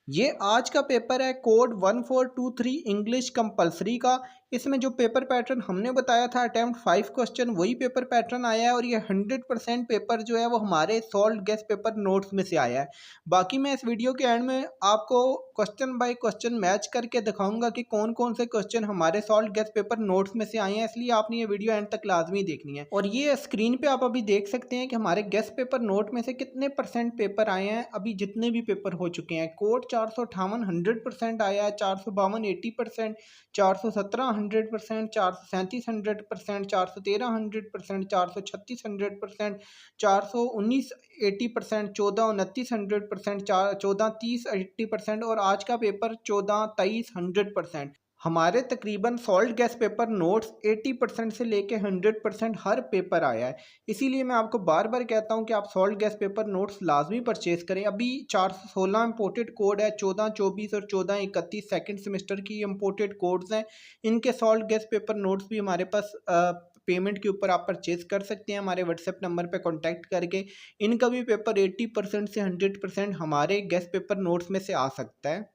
ये आज का पेपर है कोड 1423 इंग्लिश कंपलसरी का। इसमें जो पेपर पैटर्न हमने बताया था अटेम्प्ट 5 क्वेश्चन वही पेपर पैटर्न आया है और ये 100% पेपर जो है वो हमारे सॉल्व गेस पेपर नोट्स में से आया है। बाकी मैं इस वीडियो के एंड में आपको क्वेश्चन बाय क्वेश्चन मैच करके दिखाऊंगा कि कौन कौन से क्वेश्चन हमारे सॉल्व गेस पेपर नोट्स में से आए हैं, इसलिए आपने ये वीडियो एंड तक लाजमी देखनी है। और ये स्क्रीन पे आप अभी देख सकते हैं कि हमारे गेस पेपर नोट में से कितने परसेंट पेपर आए हैं। अभी जितने भी पेपर हो चुके हैं, कोड 458 100% आया है, 452 80%, 417 100%, 437 100%, 413 100%, 436 100%, 419 80%, 1429 100%, 1430 80% और आज का पेपर 1423 100%। हमारे तकरीबन सॉल्व गैस पेपर नोट्स 80% से लेके 100% हर पेपर आया है। इसीलिए मैं आपको बार बार कहता हूं कि आप सॉल्व गैस पेपर नोट्स लाजमी परचेज करें। अभी 416 इम्पोर्टेड कोड है, 14 24 और 14 31 सेकेंड सेमेस्टर की इम्पोर्टेड कोड्स हैं। इनके सॉल्व गैस पेपर नोट्स भी हमारे पास पेमेंट के ऊपर आप परचेज कर सकते हैं हमारे व्हाट्सएप नंबर पे कांटेक्ट करके। इनका भी पेपर 80% से 100% हमारे गेस्ट पेपर नोट्स में से आ सकता है।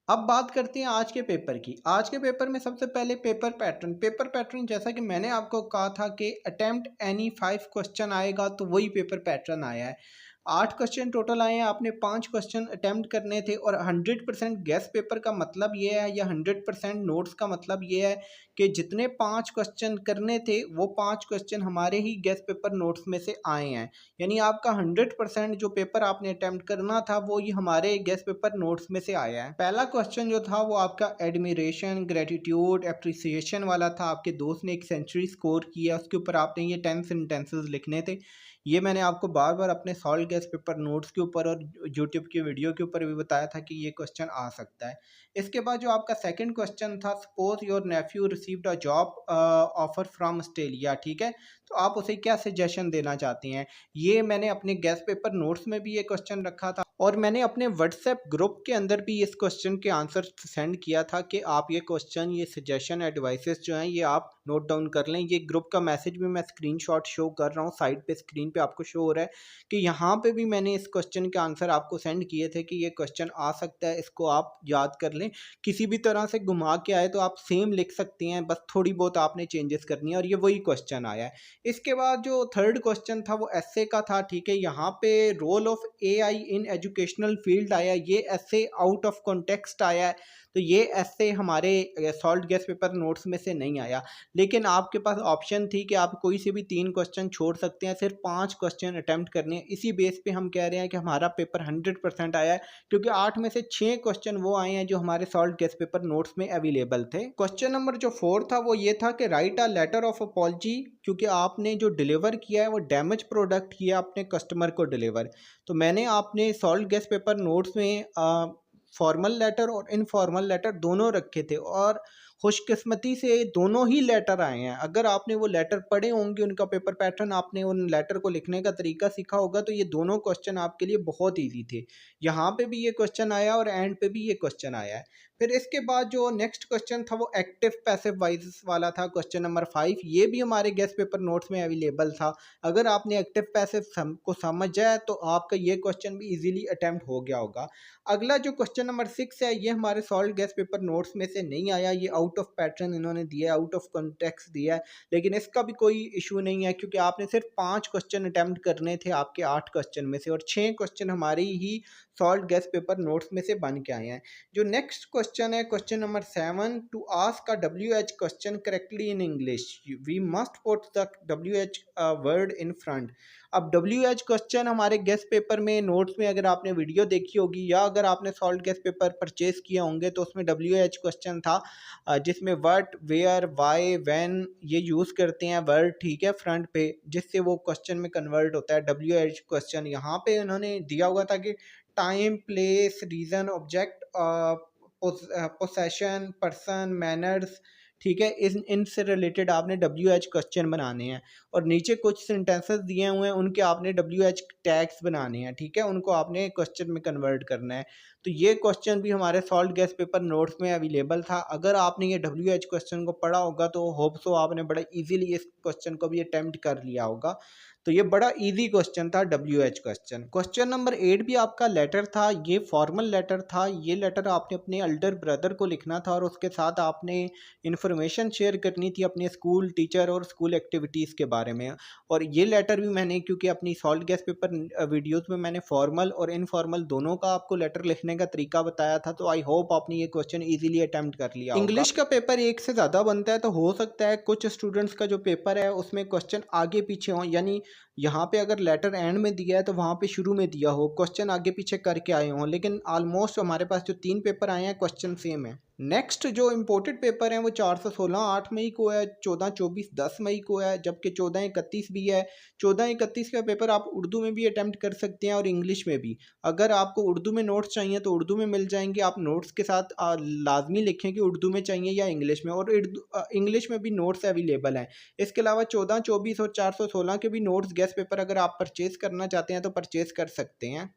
अब बात करते हैं आज के पेपर की। आज के पेपर में सबसे पहले पेपर पैटर्न जैसा कि मैंने आपको कहा था कि अटेम्प्ट एनी 5 क्वेश्चन आएगा, तो वही पेपर पैटर्न आया है। 8 क्वेश्चन टोटल आए हैं, आपने 5 क्वेश्चन अटेम्प्ट करने थे और 100% गेस पेपर का मतलब ये है या 100% नोट्स का मतलब ये है कि जितने 5 क्वेश्चन करने थे वो 5 क्वेश्चन हमारे ही गेस पेपर नोट्स में से आए हैं। यानी आपका 100% जो पेपर आपने अटेम्प्ट करना था वो ये हमारे गेस पेपर नोट्स में से आया है। पहला क्वेश्चन जो था वो आपका एडमिरेशन ग्रेटिट्यूड एप्रिसिएशन वाला था। आपके दोस्त ने एक सेंचुरी स्कोर किया, उसके ऊपर आपने ये 10 सेंटेंसेस लिखने थे। ये मैंने आपको बार बार अपने सॉल्व गेस पेपर नोट्स के ऊपर और यूट्यूब की वीडियो के ऊपर भी बताया था कि ये क्वेश्चन आ सकता है। इसके बाद जो आपका सेकंड क्वेश्चन था, suppose your nephew received a job offer from Australia, ठीक है, तो आप उसे क्या सजेशन देना चाहते हैं। ये मैंने अपने गेस पेपर नोट्स में भी ये क्वेश्चन रखा था और मैंने अपने व्हाट्सएप ग्रुप के अंदर भी इस क्वेश्चन के आंसर सेंड किया था कि आप ये क्वेश्चन, ये सजेशन एडवाइसेस जो हैं ये आप नोट डाउन कर लें। ये ग्रुप का मैसेज भी मैं स्क्रीनशॉट शो कर रहा हूँ, साइड पे स्क्रीन पे आपको शो हो रहा है कि यहाँ पे भी मैंने इस क्वेश्चन के आंसर आपको सेंड किए थे कि ये क्वेश्चन आ सकता है, इसको आप याद कर लें। किसी भी तरह से घुमा के आए तो आप सेम लिख सकती हैं, बस थोड़ी बहुत आपने चेंजेस करनी है और ये वही क्वेश्चन आया है। इसके बाद जो थर्ड क्वेश्चन था वो एसए का था, ठीक है। यहाँ पे role of AI in educational field आया, ये एसए आउट ऑफ कॉन्टेक्स्ट आया है, तो ये एसए हमारे सॉल्व गेस पेपर नोट्स में से नहीं आया। लेकिन आपके पास ऑप्शन थी कि आप कोई से भी 3 क्वेश्चन छोड़ सकते हैं, सिर्फ 5 क्वेश्चन अटेम्प्ट करने हैं। इसी बेस पे हम कह रहे हैं कि हमारा पेपर 100% आया है, क्योंकि 8 में से 6 क्वेश्चन वो आए हैं जो हमारे सॉल्व गेस पेपर नोट्स में अवेलेबल थे। क्वेश्चन नंबर जो 4 था वो ये था कि write a letter of apology, क्योंकि आपने जो डिलीवर किया है वो डैमेज प्रोडक्ट किया अपने कस्टमर को डिलीवर। तो मैंने आपने सॉल्व गेस पेपर नोट्स में फॉर्मल लेटर और इनफॉर्मल लेटर दोनों रखे थे और खुशकिस्मती से दोनों ही लेटर आए हैं। अगर आपने वो लेटर पढ़े होंगे, उनका पेपर पैटर्न, आपने उन लेटर को लिखने का तरीका सीखा होगा, तो ये दोनों क्वेश्चन आपके लिए बहुत ईजी थे। यहाँ पे भी ये क्वेश्चन आया और एंड पे भी ये क्वेश्चन आया है। फिर इसके बाद जो नेक्स्ट क्वेश्चन था वो एक्टिव पैसिव वॉइस वाला था, क्वेश्चन नंबर 5। ये भी हमारे गेस्ट पेपर नोट्स में अवेलेबल था। अगर आपने एक्टिव पैसिव को समझ जाए तो आपका ये क्वेश्चन भी इजीली अटेम्प्ट हो गया होगा। अगला जो क्वेश्चन नंबर 6 है ये हमारे सॉल्व गेस्ट पेपर नोट्स में से नहीं आया, ये आउट ऑफ पैटर्न इन्होंने दिया है, आउट ऑफ कॉन्टेक्स्ट दिया है। लेकिन इसका भी कोई इशू नहीं है, क्योंकि आपने सिर्फ 5 क्वेश्चन अटेम्प्ट करने थे आपके 8 क्वेश्चन में से, और 6 क्वेश्चन हमारी ही सॉल्व गेस्ट पेपर नोट्स में से बन के आए हैं। जो नेक्स्ट क्वेश्चन है, question number 7, to ask a WH question correctly in English we must put the WH word in front. अब WH क्वेश्चन हमारे गेस्ट पेपर में नोट्स में, अगर आपने वीडियो देखी होगी या अगर आपने सॉल्व गेस्ट पेपर परचेज किए होंगे, तो उसमें WH क्वेश्चन था जिसमें व्हाट, वेयर, व्हाई, व्हेन ये यूज़ करते हैं वर्ड, ठीक है, फ्रंट पे, जिससे वो क्वेश्चन में कन्वर्ट होता है WH क्वेश्चन। यहाँ पे उन्होंने दिया हुआ था कि time, place, reason, object, possession, person, manners, ठीक है, इनसे रिलेटेड आपने WH क्वेश्चन बनाने हैं। और नीचे कुछ सेंटेंसेस दिए हुए हैं, उनके आपने WH टैग्स बनाने हैं, ठीक है, उनको आपने क्वेश्चन में कन्वर्ट करना है। तो ये क्वेश्चन भी हमारे सॉल्व गेस्ट पेपर नोट्स में अवेलेबल था। अगर आपने ये WH क्वेश्चन को पढ़ा होगा तो होप सो आपने बड़ा इजीली इस क्वेश्चन को भी अटेम्प्ट कर लिया होगा। तो ये बड़ा इजी क्वेश्चन था, WH क्वेश्चन। क्वेश्चन नंबर 8 भी आपका लेटर था, ये फॉर्मल लेटर था। ये लेटर आपने अपने एल्डर ब्रदर को लिखना था और उसके साथ आपने इन्फॉर्मेशन शेयर करनी थी अपने स्कूल टीचर और स्कूल एक्टिविटीज़ के बारे में। और ये लेटर भी मैंने, क्योंकि अपनी सॉल्ट गैस पेपर वीडियोस में मैंने फॉर्मल और इनफॉर्मल दोनों का आपको लेटर लिखने का तरीका बताया था, तो आई होप आपने ये क्वेश्चन इजीली अटेम्प्ट कर लिया। इंग्लिश का पेपर एक से ज़्यादा बनता है, तो हो सकता है कुछ स्टूडेंट्स का जो पेपर है उसमें क्वेश्चन आगे पीछे हो, यानी यहाँ पे अगर लेटर एंड में दिया है तो वहाँ पे शुरू में दिया हो, क्वेश्चन आगे पीछे करके आए हों, लेकिन ऑलमोस्ट हमारे पास जो 3 पेपर आए हैं क्वेश्चन सेम है। नेक्स्ट जो इम्पोर्टेड पेपर हैं वो 416 8 मई को है, 14-24 10 मई को है, जबकि 14-31 भी है। 14-31 का पेपर आप उर्दू में भी अटैम्प्ट कर सकते हैं और इंग्लिश में भी। अगर आपको उर्दू में नोट्स चाहिए तो उर्दू में मिल जाएंगे, आप नोट्स के साथ लाजमी लिखें कि उर्दू में चाहिए या इंग्लिश में, और इंग्लिश में भी नोट्स अवेलेबल हैं। इसके अलावा 14-24 और 416 के भी नोट्स गैस पेपर अगर आप परचेज़ करना चाहते हैं तो परचेज़ कर सकते हैं।